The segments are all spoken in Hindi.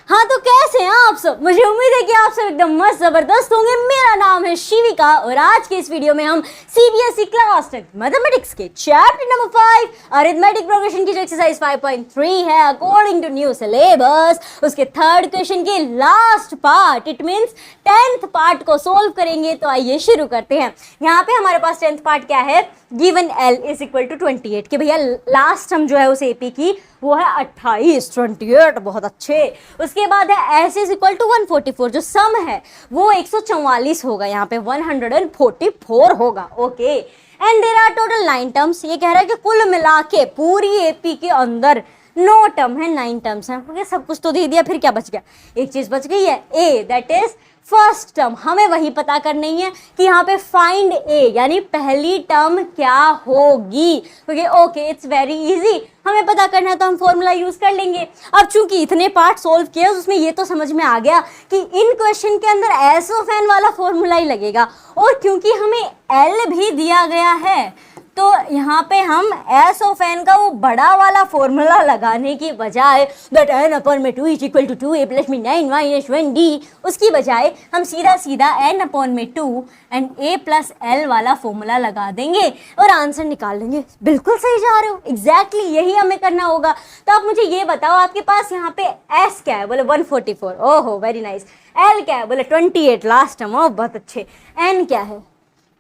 हाँ तो कैसे हैं आप सब? मुझे उम्मीद है कि आप सब एकदम मस्त जबरदस्त होंगे। मेरा नाम है शिविका और आज के इस वीडियो में हम सीबीएसई क्लास 10 मैथमेटिक्स के चैप्टर नंबर 5 अरिथमेटिक प्रोग्रेशन की जो एक्सरसाइज 5.3 है अकॉर्डिंग टू न्यू सिलेबस, उसके थर्ड क्वेश्चन के last part, it means 10th part को सोल्व करेंगे। तो आइए शुरू करते हैं। यहाँ पे हमारे पास 10th पार्ट क्या है, given L is equal to 28 कि भैया लास्ट हम जो है उस एपी की वो है 28, 28 बहुत अच्छे। उसके बाद है S इज इक्वल टू 144, जो सम है वो 144 होगा, यहाँ पे 144 होगा। Okay, and there are total 9 terms. ये कह रहा है कि कुल मिला के पूरी एपी के अंदर 9 टर्म है, 9 टर्म्स हैं। ओके, सब कुछ तो दे दिया, फिर क्या बच गया? एक चीज बच गई है, ए, दैट इज फर्स्ट टर्म। हमें वही पता करनी है कि यहाँ पे फाइंड ए, यानी पहली टर्म क्या होगी। ओके, इट्स वेरी इजी, हमें पता करना है तो हम फॉर्मूला यूज कर लेंगे। अब चूंकि इतने पार्ट सोल्व किए उसमें ये तो समझ में आ गया कि इन क्वेश्चन के अंदर एस ऑफ एन वाला फॉर्मूला ही लगेगा, और क्योंकि हमें एल भी दिया गया है तो यहाँ पे हम एस ऑफ एन का वो बड़ा वाला फॉर्मूला लगाने की बजाय दैट एन अपॉन में 2 is equal to 2a plus में 9 माइनस 1d, उसकी बजाय हम सीधा सीधा एन अपॉन में 2 एंड a प्लस एल वाला फॉर्मूला लगा देंगे और आंसर निकाल लेंगे। बिल्कुल सही जा रहे हो, एग्जैक्टली यही हमें करना होगा। तो आप मुझे ये बताओ, आपके पास यहाँ पे एस क्या है? बोले 144, ओहो वेरी नाइस। एल क्या है? बोले 28, लास्ट टर्म, ओ बहुत अच्छे। एन क्या है?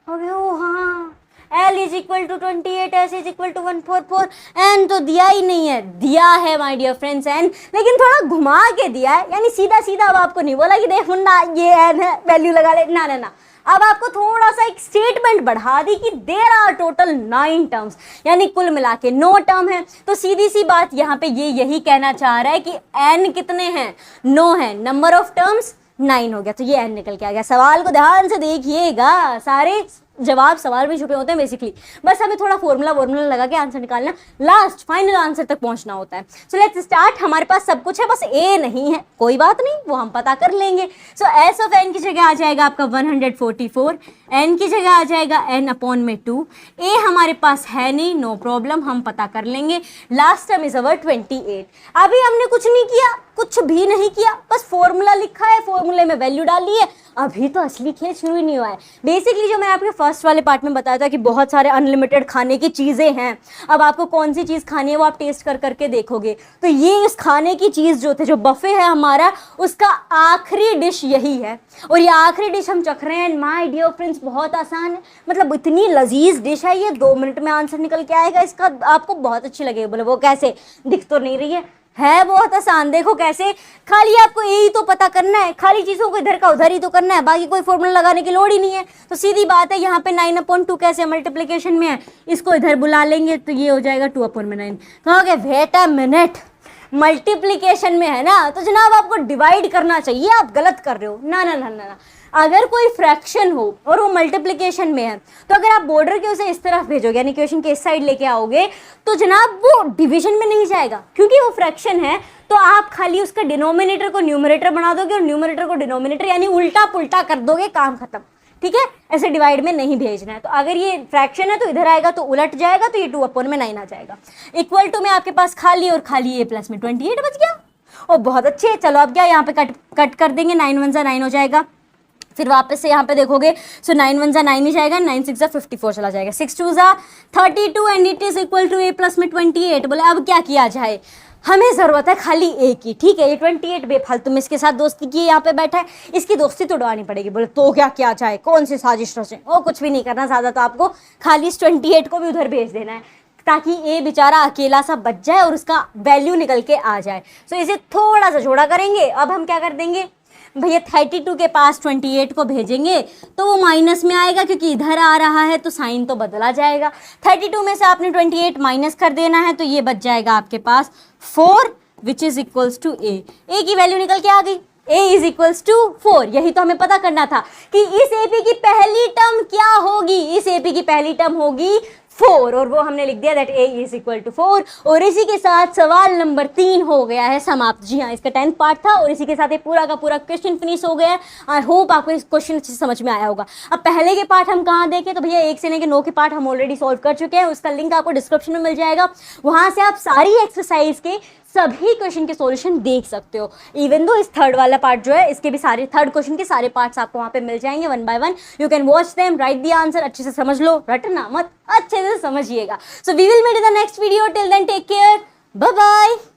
ओ हाँ, L is equal to 28, S is equal to 144। N तो दिया ही नहीं है, दिया है माय डियर फ्रेंड्स एन, लेकिन थोड़ा घुमा के दिया है, यानी सीधा सीधा अब आपको नहीं बोला कि देख मुन्ना ये एन है वैल्यू लगा ले, ना ना ना, अब आपको थोड़ा सा एक स्टेटमेंट बढ़ा दी कि देयर आर टोटल 9 टर्म्स, यानी कुल मिला के 9 टर्म है। तो सीधी सी बात यहाँ पे ये यही कहना चाह रहा है कि एन कितने हैं? 9 है, नंबर ऑफ टर्म्स 9 हो गया, तो ये एन निकल के आ गया। सवाल को ध्यान से देखिएगा, सारे जवाब सवाल में छुपे होते हैं बेसिकली, बस हमें थोड़ा फॉर्मूला लगा के आंसर निकालना, लास्ट फाइनल आंसर तक पहुंचना होता है। So let's start. हमारे पास सब कुछ है, बस ए नहीं है, कोई बात नहीं, वो हम पता कर लेंगे। सो एस ऑफ एन की जगह आ जाएगा आपका 144, एन की जगह आ जाएगा एन अपॉन में 2, ए हमारे पास है नहीं, नो प्रॉब्लम, हम पता कर लेंगे। Last term is our 28। अभी हमने कुछ नहीं किया, कुछ भी नहीं किया, बस फॉर्मूला लिखा है, फॉर्मूले में वैल्यू डाली है, अभी तो असली खेल शुरू ही नहीं हुआ है। बेसिकली जो मैं आपके फर्स्ट वाले पार्ट में बताया था कि बहुत सारे अनलिमिटेड खाने की चीज़ें हैं, अब आपको कौन सी चीज़ खानी है वो आप टेस्ट कर करके देखोगे। तो ये इस खाने की चीज़ जो थे, जो बफे है हमारा, उसका आखिरी डिश यही है, और ये आखिरी डिश हम चख रहे हैं। माय डियर फ्रेंड्स, बहुत आसान है, मतलब इतनी लजीज डिश है ये, 2 मिनट में आंसर निकल के आएगा इसका, आपको बहुत अच्छी लगेगी। बोले वो कैसे? दिख तो नहीं रही है बहुत आसान, देखो कैसे। खाली आपको यही तो पता करना है, खाली चीज़ों को इधर का उधर ही तो करना है, बाकी कोई फॉर्मूला लगाने की लोड़ ही नहीं है। तो सीधी बात है, यहाँ पे 9/2 कैसे मल्टीप्लिकेशन में है, इसको इधर बुला लेंगे तो ये हो जाएगा 2/9। कहोगे वेट अ मिनट, मल्टीप्लिकेशन में है ना, तो जनाब आपको डिवाइड करना चाहिए, आप गलत कर रहे हो। ना ना ना ना ना, अगर कोई फ्रैक्शन हो और वो मल्टीप्लिकेशन में है, तो अगर आप बॉर्डर के उसे इस तरफ भेजोगे, यानी क्वेश्चन के इस साइड लेके आओगे, तो जनाब वो डिवीजन में नहीं जाएगा, क्योंकि वो फ्रैक्शन है। तो आप खाली उसका डिनोमिनेटर को न्यूमरेटर बना दोगे और न्यूमरेटर को डिनोमिनेटर, यानी उल्टा पुल्टा कर दोगे, काम खत्म। ठीक है, ऐसे डिवाइड में नहीं भेजना है। तो अगर ये फ्रैक्शन है तो इधर आएगा तो उलट जाएगा, तो ये 2/9 आ जाएगा। इक्वल टू में आपके पास खाली और खाली ए प्लस में 28 बच गया। और बहुत अच्छे, चलो अब क्या, यहाँ पे कट कर देंगे, 9 1 9 हो जाएगा। फिर वापस से यहाँ पे देखोगे, सो 9 1 9 ही जाएगा, 9 6 54 चला जाएगा, 6 2 32 and it is equal to a plus में 28। बोले अब क्या किया जाए, हमें ज़रूरत है खाली ए की। ठीक है, ये 28 बेफालतू में इसके साथ दोस्ती की, यहाँ पे बैठा है, इसकी दोस्ती तोड़वानी पड़ेगी। बोले तो क्या किया जाए, कौन सी साजिश रचे? ओ कुछ भी नहीं करना ज़्यादा, तो आपको खाली इस 28 को भी उधर भेज देना है, ताकि ए बेचारा अकेला सा बच जाए और उसका वैल्यू निकल के आ जाए। सो इसे थोड़ा सा जोड़ा करेंगे। अब हम क्या कर देंगे भैया, 32 के पास 28 को भेजेंगे तो वो माइनस में आएगा, क्योंकि इधर आ रहा है तो साइन तो बदला जाएगा। 32 में से आपने 28 माइनस कर देना है, तो ये बच जाएगा आपके पास 4 विच इज इक्वल्स टू ए। ए की वैल्यू निकल के आ गई, a इज इक्वल्स टू 4। यही तो हमें पता करना था कि इस एपी की पहली टर्म क्या होगी। इस एपी की पहली टर्म होगी 4, और वो हमने लिख दिया that a is equal to 4। और इसी के साथ सवाल नंबर 3 हो गया है समाप्त। जी हाँ, इसका 10th पार्ट था और इसी के साथ ये पूरा का पूरा क्वेश्चन फिनिश हो गया है। आई होप आपको इस क्वेश्चन अच्छे से समझ में आया होगा। अब पहले के पार्ट हम कहाँ देखें, तो भैया 1 से लेकर 9 के पार्ट हम ऑलरेडी सॉल्व कर चुके हैं, उसका लिंक आपको डिस्क्रिप्शन में मिल जाएगा। वहाँ से आप सारी एक्सरसाइज के सभी क्वेश्चन के सॉल्यूशन देख सकते हो। इवन दो इस थर्ड वाला पार्ट जो है, इसके भी सारे थर्ड क्वेश्चन के सारे पार्ट्स आपको वहाँ पे मिल जाएंगे 1 by 1। You can watch them, right the answer, अच्छे से समझ लो, रटना मत, अच्छे से समझिएगा। So we will meet in the next video, till then take care, bye bye.